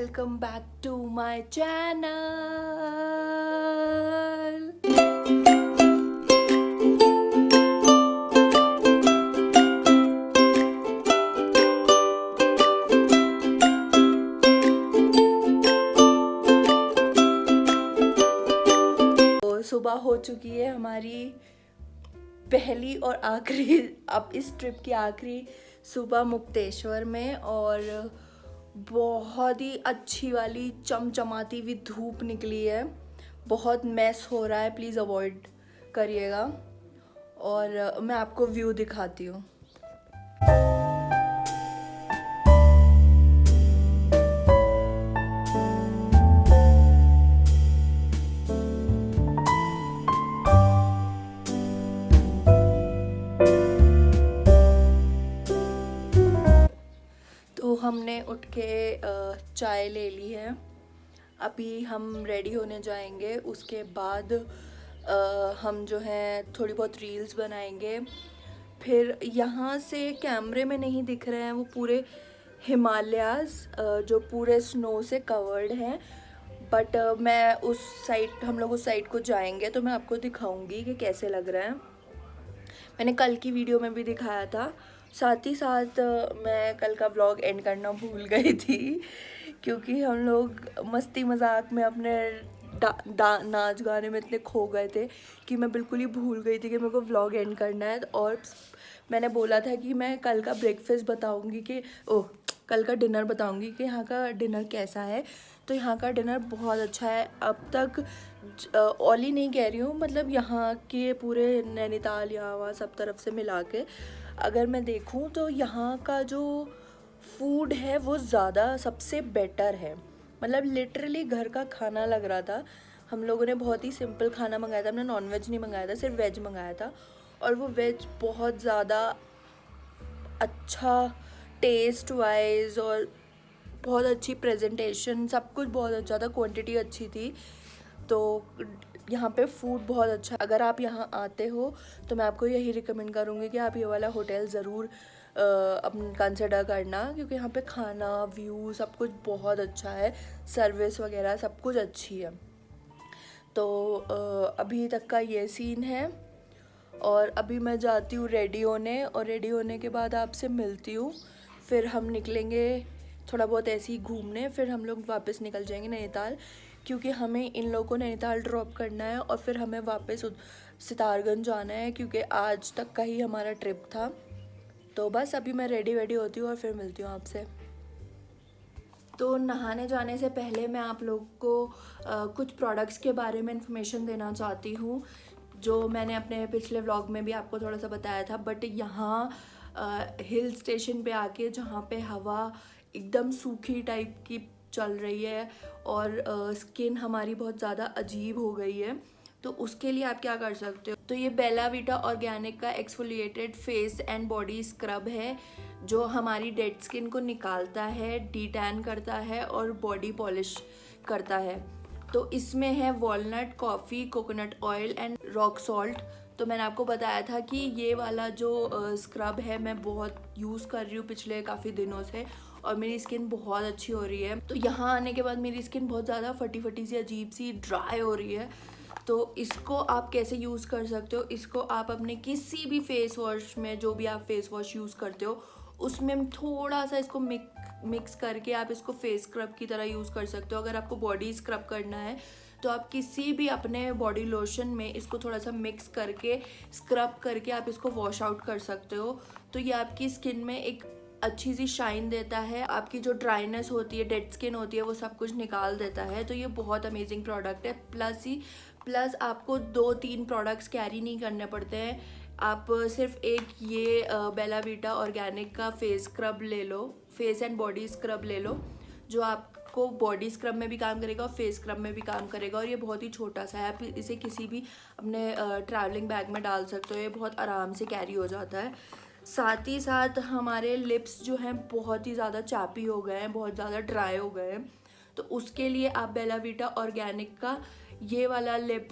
welcome back to my channel. तो सुबह हो चुकी है हमारी पहली और आखिरी, अब इस ट्रिप की आखिरी सुबह मुक्तेश्वर में, और बहुत ही अच्छी वाली चमचमाती हुई धूप निकली है। बहुत मैस हो रहा है, प्लीज़ अवॉइड करिएगा। और मैं आपको व्यू दिखाती हूँ। तो हमने उठ के चाय ले ली है। अभी हम रेडी होने जाएंगे, उसके बाद हम जो है थोड़ी बहुत रील्स बनाएंगे। फिर यहाँ से कैमरे में नहीं दिख रहे हैं वो पूरे हिमालयाज़ जो पूरे स्नो से कवर्ड हैं, बट मैं उस साइड, हम लोग उस साइड को जाएंगे तो मैं आपको दिखाऊंगी कि कैसे लग रहा है। मैंने कल की वीडियो में भी दिखाया था। साथ ही साथ मैं कल का व्लॉग एंड करना भूल गई थी, क्योंकि हम लोग मस्ती मजाक में अपने नाच गाने में इतने खो गए थे कि मैं बिल्कुल ही भूल गई थी कि मेरे को व्लॉग एंड करना है। और मैंने बोला था कि मैं कल का ब्रेकफास्ट बताऊंगी कि कल का डिनर बताऊंगी कि यहाँ का डिनर कैसा है। तो यहाँ का डिनर बहुत अच्छा है। अब तक ओली नहीं कह रही हूँ, मतलब यहाँ के पूरे नैनीताल, यहाँ वहाँ सब तरफ से मिला के अगर मैं देखूँ तो यहाँ का जो फूड है वो ज़्यादा सबसे बेटर है। मतलब लिटरली घर का खाना लग रहा था। हम लोगों ने बहुत ही सिंपल खाना मंगाया था, हमने नॉनवेज नहीं मंगाया था, सिर्फ वेज मंगाया था। और वो वेज बहुत ज़्यादा अच्छा टेस्ट वाइज और बहुत अच्छी प्रेजेंटेशन, सब कुछ बहुत अच्छा था, क्वांटिटी अच्छी थी। तो यहाँ पे फूड बहुत अच्छा। अगर आप यहाँ आते हो तो मैं आपको यही रिकमेंड करूँगी कि आप ये वाला होटल ज़रूर अपन कंसिडर करना, क्योंकि यहाँ पे खाना, व्यू, सब कुछ बहुत अच्छा है, सर्विस वगैरह सब कुछ अच्छी है। तो अभी तक का ये सीन है। और अभी मैं जाती हूँ रेडी होने, और रेडी होने के बाद आपसे मिलती हूँ। फिर हम निकलेंगे थोड़ा बहुत ऐसे ही घूमने, फिर हम लोग वापस निकल जाएंगे नैनीताल, क्योंकि हमें इन लोगों को नैनीताल ड्रॉप करना है और फिर हमें वापस सितारगंज जाना है, क्योंकि आज तक का ही हमारा ट्रिप था। तो बस अभी मैं रेडी होती हूँ और फिर मिलती हूँ आपसे। तो नहाने जाने से पहले मैं आप लोग को कुछ प्रोडक्ट्स के बारे में इंफॉर्मेशन देना चाहती हूँ, जो मैंने अपने पिछले व्लॉग में भी आपको थोड़ा सा बताया था। बट यहाँ हिल स्टेशन पे आके, जहाँ पे हवा एकदम सूखी टाइप की चल रही है और स्किन हमारी बहुत ज़्यादा अजीब हो गई है, तो उसके लिए आप क्या कर सकते हो। तो ये बेला वीटा ऑर्गेनिक का exfoliated face and body scrub है, जो हमारी डेड स्किन को निकालता है, डीटैन करता है और बॉडी पॉलिश करता है। तो इसमें है walnut, coffee, coconut oil and rock salt. तो मैंने आपको बताया था कि ये वाला जो स्क्रब है मैं बहुत यूज़ कर रही हूँ पिछले काफ़ी दिनों से, और मेरी स्किन बहुत अच्छी हो रही है। तो यहाँ आने के बाद मेरी स्किन बहुत ज़्यादा फटी फटी सी, अजीब सी, ड्राई हो रही है। तो इसको आप कैसे यूज़ कर सकते हो, इसको आप अपने किसी भी फेस वॉश में, जो भी आप फेस वॉश यूज़ करते हो उसमें थोड़ा सा इसको मिक्स करके आप इसको फेस स्क्रब की तरह यूज़ कर सकते हो। अगर आपको बॉडी स्क्रब करना है तो आप किसी भी अपने बॉडी लोशन में इसको थोड़ा सा मिक्स करके, स्क्रब करके आप इसको वॉश आउट कर सकते हो। तो ये आपकी स्किन में एक अच्छी सी शाइन देता है, आपकी जो ड्राइनेस होती है, डेड स्किन होती है, वो सब कुछ निकाल देता है। तो ये बहुत अमेजिंग प्रोडक्ट है। प्लस आपको 2-3 प्रोडक्ट्स कैरी नहीं करने पड़ते हैं। आप सिर्फ एक ये बेला वीटा ऑर्गेनिक का फेस स्क्रब ले लो, फेस एंड बॉडी स्क्रब ले लो, जो आपको बॉडी स्क्रब में भी काम करेगा और फेस स्क्रब में भी काम करेगा। और ये बहुत ही छोटा सा है, आप इसे किसी भी अपने ट्रैवलिंग बैग में डाल सकते हो, ये बहुत आराम से कैरी हो जाता है। साथ ही साथ हमारे लिप्स जो हैं बहुत ही ज़्यादा चैपी हो गए हैं, बहुत ज़्यादा ड्राई हो गए हैं, तो उसके लिए आप बेला वीटा ऑर्गेनिक का ये वाला लिप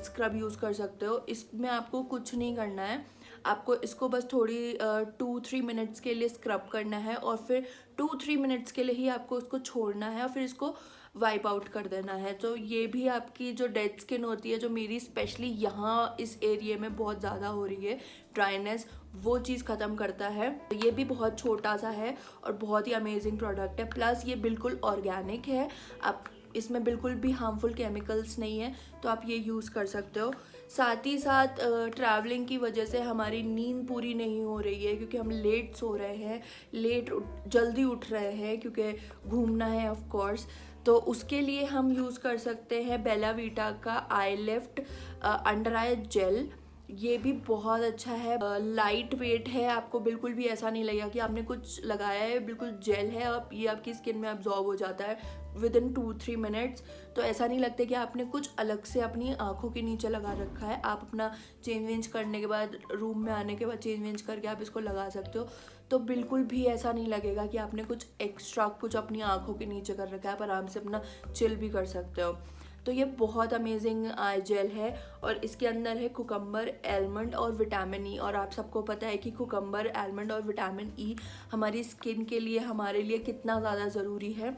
स्क्रब यूज़ कर सकते हो। इसमें आपको कुछ नहीं करना है, आपको इसको बस थोड़ी 2-3 मिनट्स के लिए स्क्रब करना है और फिर 2-3 मिनट्स के लिए ही आपको उसको छोड़ना है और फिर इसको वाइप आउट कर देना है। तो ये भी आपकी जो डेड स्किन होती है, जो मेरी स्पेशली यहाँ इस एरिया में बहुत ज़्यादा हो रही है ड्राइनेस, वो चीज़ ख़त्म करता है। ये भी बहुत छोटा सा है और बहुत ही अमेजिंग प्रोडक्ट है। प्लस ये बिल्कुल ऑर्गेनिक है, आप इसमें बिल्कुल भी हार्मफुल केमिकल्स नहीं है, तो आप ये यूज़ कर सकते हो। साथ ही साथ ट्रैवलिंग की वजह से हमारी नींद पूरी नहीं हो रही है, क्योंकि हम लेट सो रहे हैं, जल्दी उठ रहे हैं क्योंकि घूमना है ऑफ कोर्स। तो उसके लिए हम यूज़ कर सकते हैं बेला वीटा का आई लिफ्ट अंडर आई जेल। ये भी बहुत अच्छा है, लाइट वेट है, आपको बिल्कुल भी ऐसा नहीं लगेगा कि आपने कुछ लगाया है, बिल्कुल जेल है, अब ये आपकी स्किन में अब्जॉर्ब हो जाता है विदिन 2-3 मिनट्स। तो ऐसा नहीं लगता कि आपने कुछ अलग से अपनी आँखों के नीचे लगा रखा है। आप अपना चेंज वेंज करने के बाद, रूम में आने के बाद चेंज वेंज करके आप इसको लगा सकते हो, तो बिल्कुल भी ऐसा नहीं लगेगा कि आपने कुछ एक्स्ट्रा कुछ अपनी आँखों के नीचे कर रखा है। आप आराम से अपना चिल भी कर सकते हो। तो ये बहुत अमेजिंग आई जेल है और इसके अंदर है कुकम्बर, एलमंड और विटामिन ई। और आप सबको पता है कि कुकम्बर, एलमंड और विटामिन ई हमारी स्किन के लिए, हमारे लिए कितना ज़्यादा ज़रूरी है।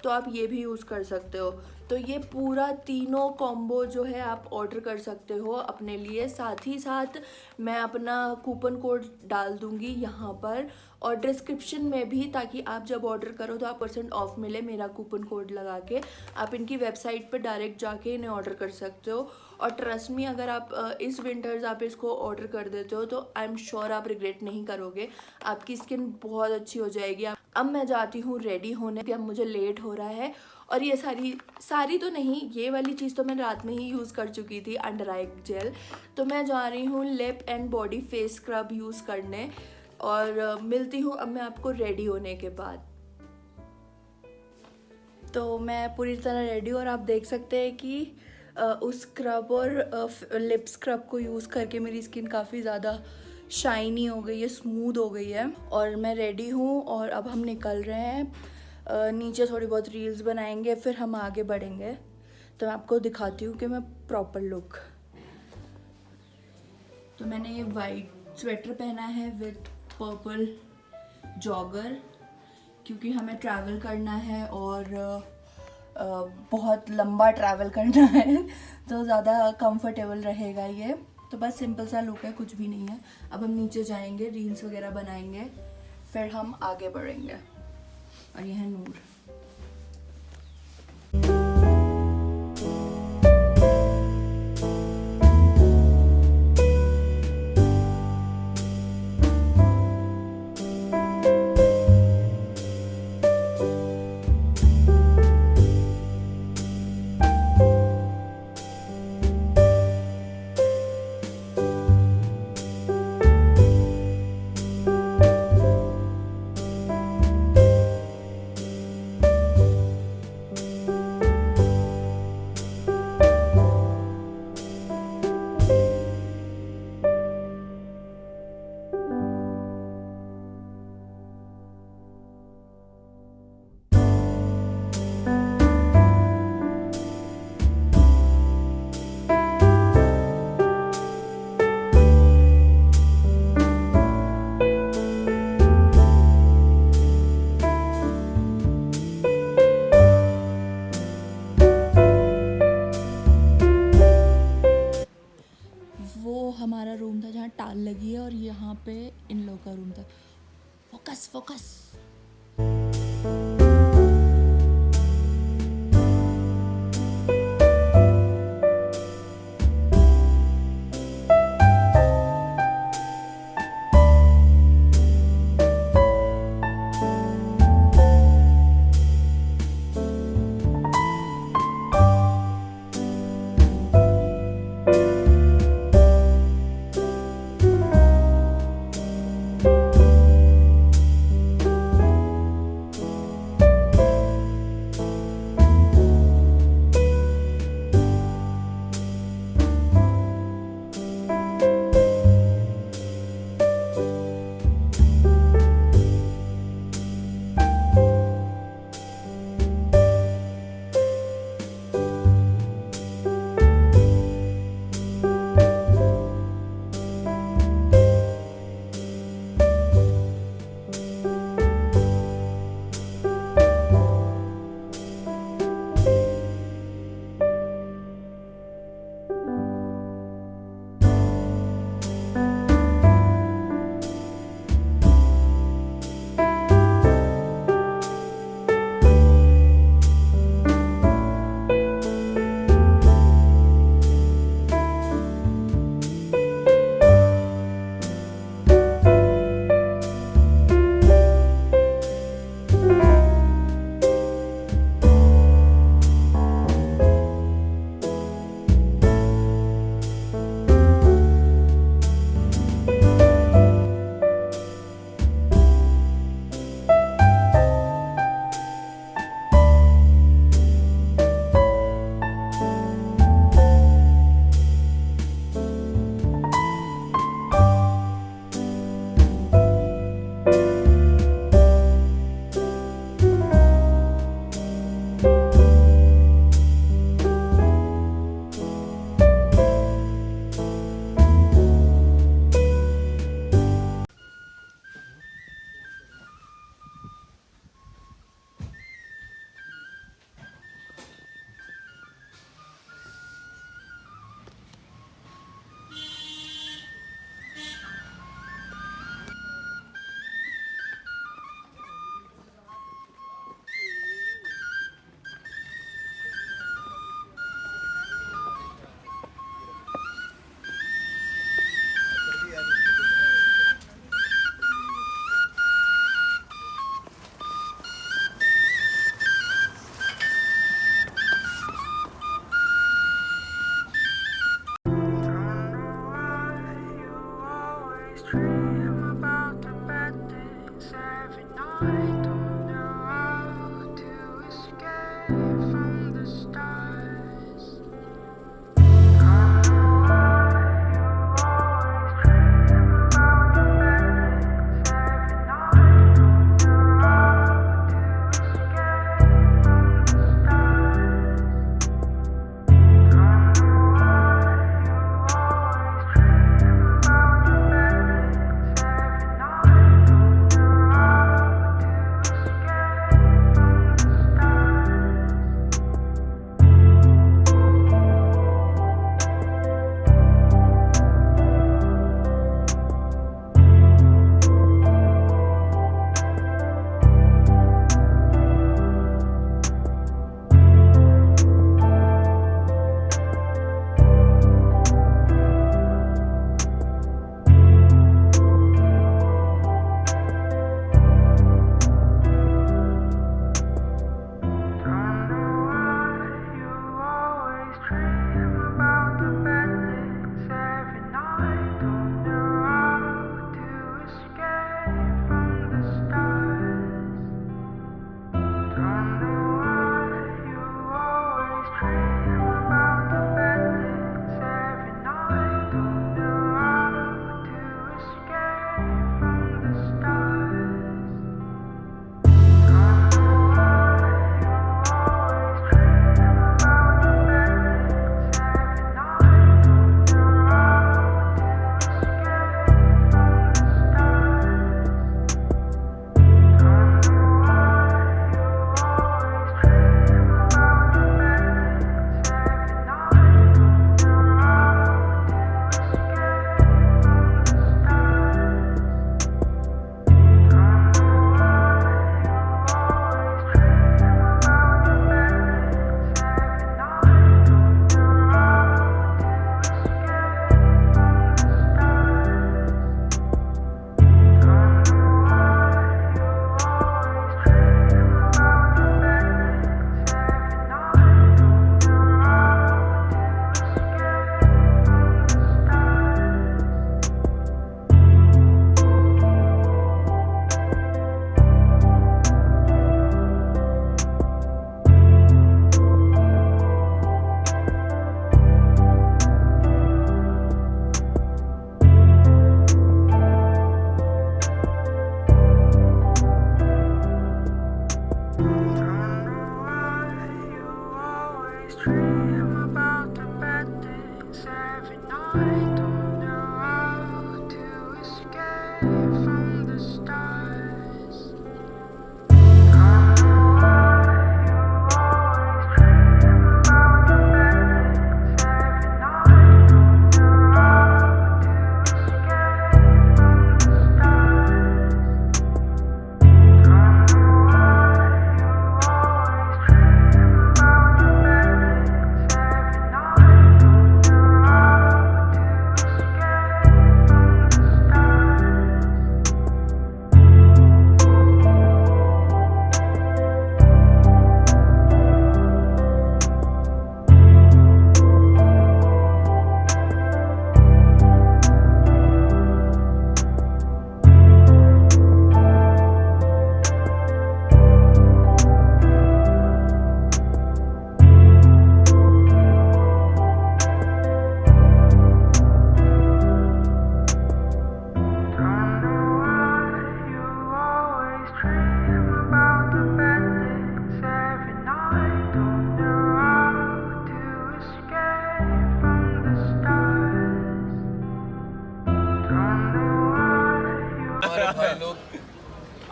तो आप ये भी यूज़ कर सकते हो। तो ये पूरा तीनों कॉम्बो जो है आप ऑर्डर कर सकते हो अपने लिए। साथ ही साथ मैं अपना कूपन कोड डाल दूँगी यहाँ पर और डिस्क्रिप्शन में भी, ताकि आप जब ऑर्डर करो तो आप % ऑफ मिले मेरा कूपन कोड लगा के। आप इनकी वेबसाइट पर डायरेक्ट जाके इन्हें ऑर्डर कर सकते हो। और ट्रस्ट मी, अगर आप इस विंटर्स आप इसको ऑर्डर कर देते हो तो आई एम श्योर आप रिग्रेट नहीं करोगे, आपकी स्किन बहुत अच्छी हो जाएगी। अब मैं जाती हूँ रेडी होने के, अब मुझे लेट हो रहा है। और ये सारी तो नहीं, ये वाली चीज़ तो मैं रात में ही यूज़ कर चुकी थी, अंडर आई जेल। तो मैं जा रही हूँ lip and body face scrub use करने और मिलती हूँ अब मैं आपको रेडी होने के बाद। तो मैं पूरी तरह रेडी और आप देख सकते हैं कि उस स्क्रब और लिप स्क्रब को यूज़ करके मेरी स्किन काफ़ी ज़्यादा शाइनी हो गई है, स्मूथ हो गई है। और मैं रेडी हूँ और अब हम निकल रहे हैं। नीचे थोड़ी बहुत रील्स बनाएंगे, फिर हम आगे बढ़ेंगे। तो मैं आपको दिखाती हूँ कि मैं प्रॉपर लुक। तो मैंने ये वाइट स्वेटर पहना है विद पर्पल जॉगर, क्योंकि हमें ट्रैवल करना है और बहुत लंबा ट्रैवल करना है, तो ज़्यादा कंफर्टेबल रहेगा ये। तो बस सिंपल सा लुक है, कुछ भी नहीं है। अब हम नीचे जाएंगे, रील्स वगैरह बनाएंगे, फिर हम आगे बढ़ेंगे। और यह है नूर। हमारा रूम था जहाँ टाल लगी है और यहाँ पे इन लोग का रूम था। Focus focus.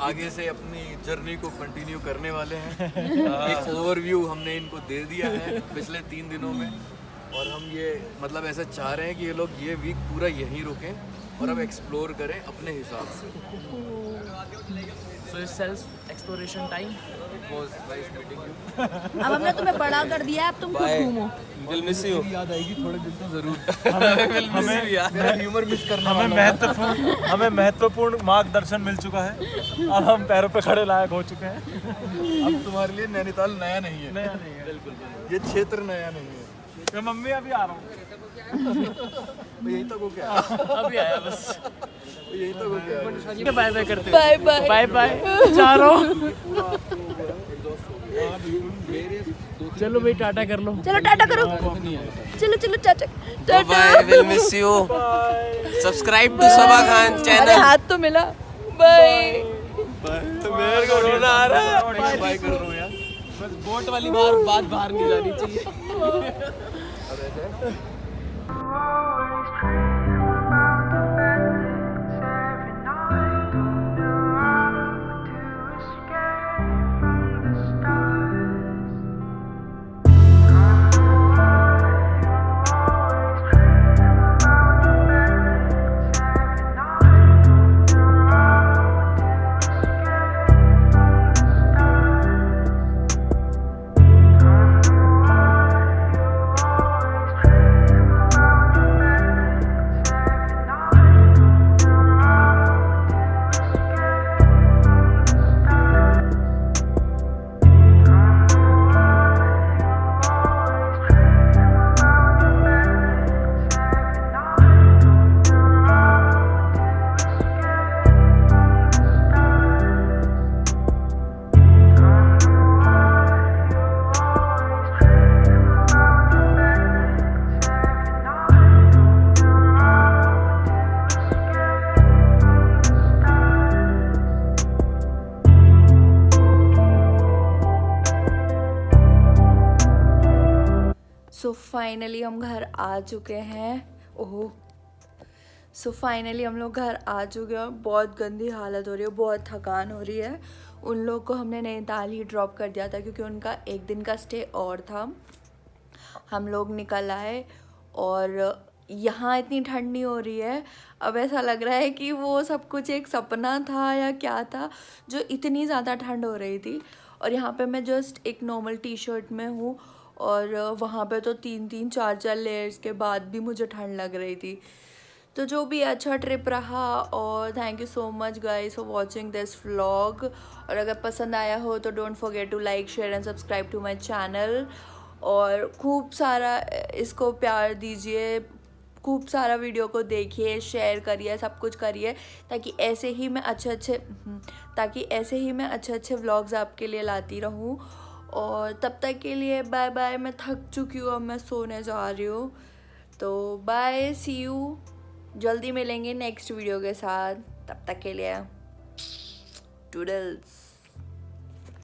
आगे से अपनी जर्नी को कंटिन्यू करने वाले हैं। एक ओवरव्यू हमने इनको दे दिया है पिछले 3 दिनों में, और हम ये मतलब ऐसा चाह रहे हैं कि ये लोग ये वीक पूरा यहीं रुकें और अब एक्सप्लोर करें अपने हिसाब से। So self exploration time. Was nice meeting you. अब हमने तुम्हें बड़ा कर दिया, अब तुम खुद घूमो। We'll miss you. याद आएगी थोड़े दिन तो जरूर। हमें ह्यूमर मिस करना हमें महत्वपूर्ण मार्गदर्शन मिल चुका है। अब हम पैरों पे खड़े लायक हो चुके हैं। अब तुम्हारे लिए नैनीताल नया नहीं है। नया नहीं है। बिल्कुल ये क्षेत्र नया नहीं है। मैं मम्मी अभी आ रहा हूँ। यही तक हो गया, अभी आया बस। यही तक हो गया। बाय बाय करते बाय बाय बाय बाय जा रहा हूँ। चलो भाई टाटा कर लो। चलो टाटा करो, चलो चलो चाचा टाटा। Bye, will miss you. Subscribe to Saba Khan अरे चैनल। हाथ तो मिला। बाय। मेरे को रोना आ रहा है। बाय कर रहा हूँ यार। बस बोट वाली बात बाहर नहीं जानी चाहिए। सो फाइनली हम घर आ चुके हैं। ओह, सो फाइनली हम लोग घर आ चुके हैं और बहुत गंदी हालत हो रही है, बहुत थकान हो रही है। उन लोग को हमने नैनीताल ही ड्रॉप कर दिया था क्योंकि उनका एक दिन का स्टे और था। हम लोग निकल आए और यहाँ इतनी ठंड नहीं हो रही है। अब ऐसा लग रहा है कि वो सब कुछ एक सपना था या क्या था जो इतनी ज़्यादा ठंड हो रही थी। और यहाँ पे मैं जस्ट एक नॉर्मल टी शर्ट में हूँ और वहाँ पे तो 3-3 4-4 लेयर्स के बाद भी मुझे ठंड लग रही थी। तो जो भी अच्छा ट्रिप रहा और thank you so much guys for watching this vlog. और अगर पसंद आया हो तो don't forget to like share and subscribe to my channel. और खूब सारा इसको प्यार दीजिए, खूब सारा वीडियो को देखिए, शेयर करिए, सब कुछ करिए ताकि ऐसे ही मैं अच्छे अच्छे व्लॉग्स आपके लिए लाती रहूं। और तब तक के लिए बाय बाय। मैं थक चुकी हूँ, अब मैं सोने जा रही हूँ। तो बाय, सी यू, जल्दी मिलेंगे नेक्स्ट वीडियो के साथ। तब तक के लिए टूडल्स।